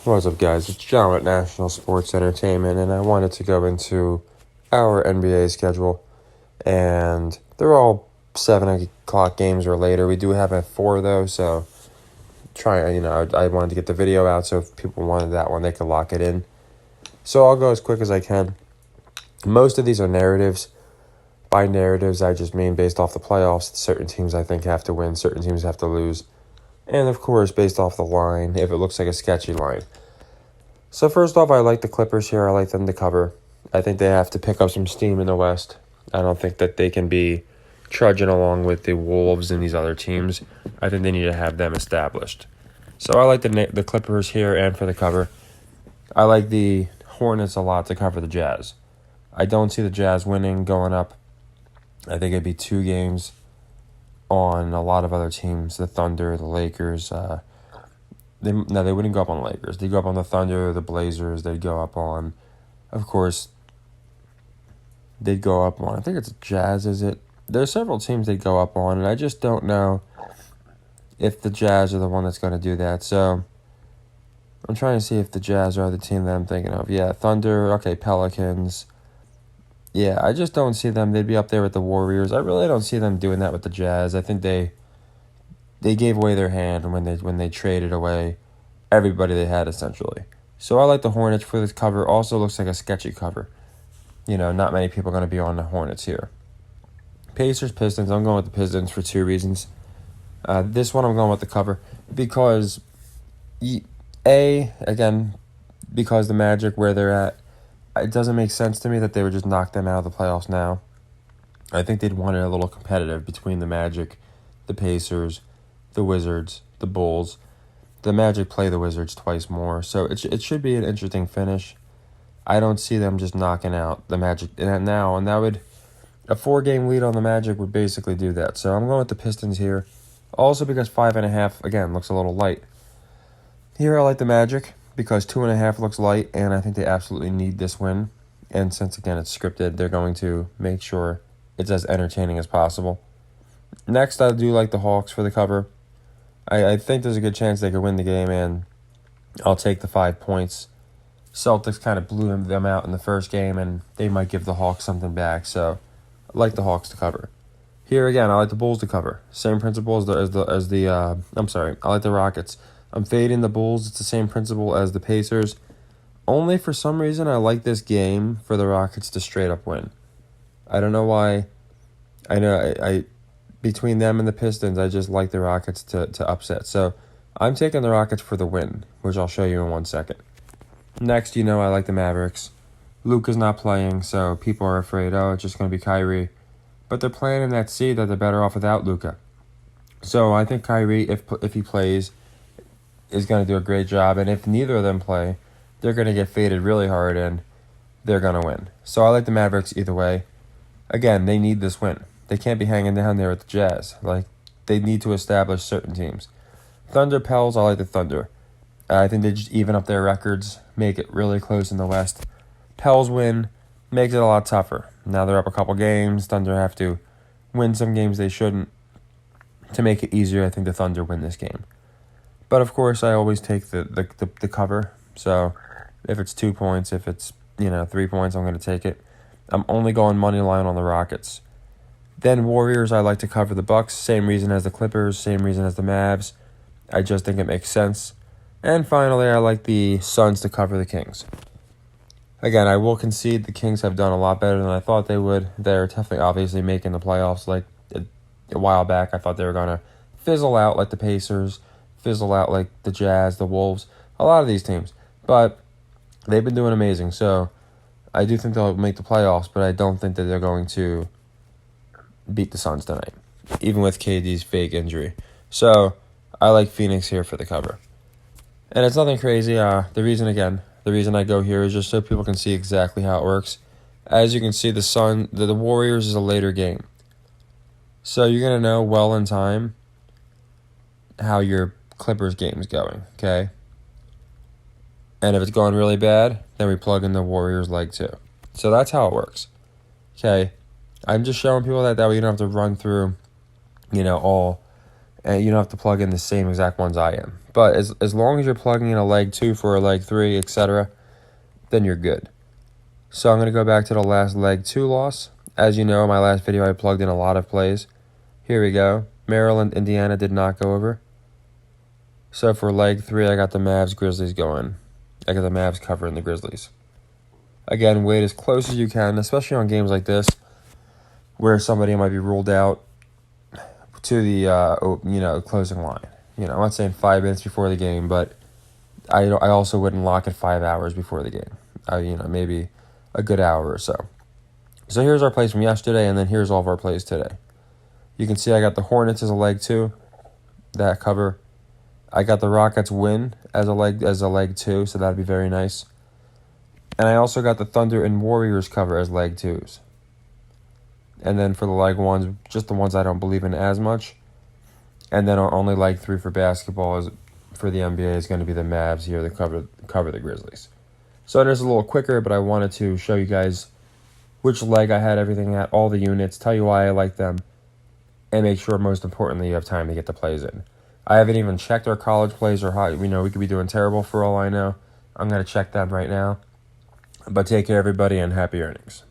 What's up, guys? It's John at National Sports Entertainment, and I wanted to go into our NBA schedule. And they're all 7 o'clock games or later. We do have a 4, though, so I wanted to get the video out, so if people wanted that one, they could lock it in. So I'll go as quick as I can. Most of these are narratives. By narratives, I just mean based off the playoffs. Certain teams, I think, have to win. Certain teams have to lose. And, of course, based off the line, if it looks like a sketchy line. So, first off, I like the Clippers here. I like them to cover. I think they have to pick up some steam in the West. I don't think that they can be trudging along with the Wolves and these other teams. I think they need to have them established. So, I like the Clippers here and for the cover. I like the Hornets a lot to cover the Jazz. I don't see the Jazz winning, going up. I think it'd be 2 games on a lot of other teams, the Thunder, the Lakers. They wouldn't go up on the Lakers. They'd go up on the Thunder, the Blazers. They'd go up on, of course, I think it's Jazz, is it? There's several teams they'd go up on, and I just don't know if the Jazz are the one that's going to do that. So I'm trying to see if the Jazz are the team that I'm thinking of. Yeah, Thunder, okay, Pelicans. Yeah, I just don't see them. They'd be up there with the Warriors. I really don't see them doing that with the Jazz. I think they gave away their hand when they traded away everybody they had, essentially. So I like the Hornets for this cover. Also looks like a sketchy cover. Not many people are going to be on the Hornets here. Pacers, Pistons. I'm going with the Pistons for 2 reasons. This one I'm going with the cover because, because the Magic, where they're at, it doesn't make sense to me that they would just knock them out of the playoffs now. I think they'd want it a little competitive between the Magic, the Pacers, the Wizards, the Bulls. The Magic play the Wizards twice more, so it should be an interesting finish. I don't see them just knocking out the Magic now, and that would, a 4-game lead on the Magic would basically do that. So I'm going with the Pistons here, also because 5.5 again looks a little light. Here I like the Magic because 2.5 looks light, and I think they absolutely need this win. And since again it's scripted, they're going to make sure it's as entertaining as possible. Next, I do like the Hawks for the cover. I think there's a good chance they could win the game, and I'll take the 5 points. Celtics kind of blew them out in the first game, and they might give the Hawks something back, so I like the Hawks to cover. Here again, I like the Bulls to cover. Same principle I like the Rockets. I'm fading the Bulls. It's the same principle as the Pacers. Only for some reason, I like this game for the Rockets to straight up win. I don't know why. I know I between them and the Pistons, I just like the Rockets to upset. So I'm taking the Rockets for the win, which I'll show you in 1 second. Next, I like the Mavericks. Luka's not playing, so people are afraid, it's just going to be Kyrie. But they're playing in that seed that they're better off without Luka. So I think Kyrie, if he plays, is going to do a great job. And if neither of them play, they're going to get faded really hard, and they're going to win. So I like the Mavericks either way. Again, they need this win. They can't be hanging down there with the Jazz. They need to establish certain teams. Thunder, Pels, I like the Thunder. I think they just even up their records, make it really close in the West. Pels win, makes it a lot tougher. Now they're up a couple games. Thunder have to win some games they shouldn't. To make it easier, I think the Thunder win this game. But, of course, I always take the cover. So if it's 2 points, if it's 3 points, I'm going to take it. I'm only going money line on the Rockets. Then Warriors, I like to cover the Bucks. Same reason as the Clippers, same reason as the Mavs. I just think it makes sense. And finally, I like the Suns to cover the Kings. Again, I will concede the Kings have done a lot better than I thought they would. They're definitely obviously making the playoffs a while back. I thought they were going to fizzle out like the Pacers, fizzle out like the Jazz, the Wolves, a lot of these teams. But they've been doing amazing. So I do think they'll make the playoffs, but I don't think that they're going to beat the Suns tonight, even with KD's fake injury. So I like Phoenix here for the cover. And it's nothing crazy. The reason I go here is just so people can see exactly how it works. As you can see, the Warriors is a later game. So you're going to know well in time how your Clippers game is going, okay? And if it's going really bad, then we plug in the Warriors leg too. So that's how it works, okay? I'm just showing people that way you don't have to run through, all, and you don't have to plug in the same exact ones I am. But as long as you're plugging in a leg 2 for a leg 3, etc., then you're good. So I'm going to go back to the last leg 2 loss. As you know, in my last video, I plugged in a lot of plays. Here we go. Maryland, Indiana did not go over. So for leg 3, I got the Mavs, Grizzlies going. I got the Mavs covering the Grizzlies. Again, wait as close as you can, especially on games like this, where somebody might be ruled out to the closing line. I'm not saying 5 minutes before the game, but I also wouldn't lock it 5 hours before the game. Maybe a good hour or so. So here's our plays from yesterday, and then here's all of our plays today. You can see I got the Hornets as a leg 2, that cover. I got the Rockets win as a leg 2, so that'd be very nice. And I also got the Thunder and Warriors cover as leg 2s. And then for the leg 1s, just the ones I don't believe in as much. And then our only leg 3 for basketball is for the NBA is going to be the Mavs here to cover the Grizzlies. So it is a little quicker, but I wanted to show you guys which leg I had everything at, all the units, tell you why I like them, and make sure, most importantly, you have time to get the plays in. I haven't even checked our college plays or how, we could be doing terrible for all I know. I'm going to check them right now. But take care, everybody, and happy earnings.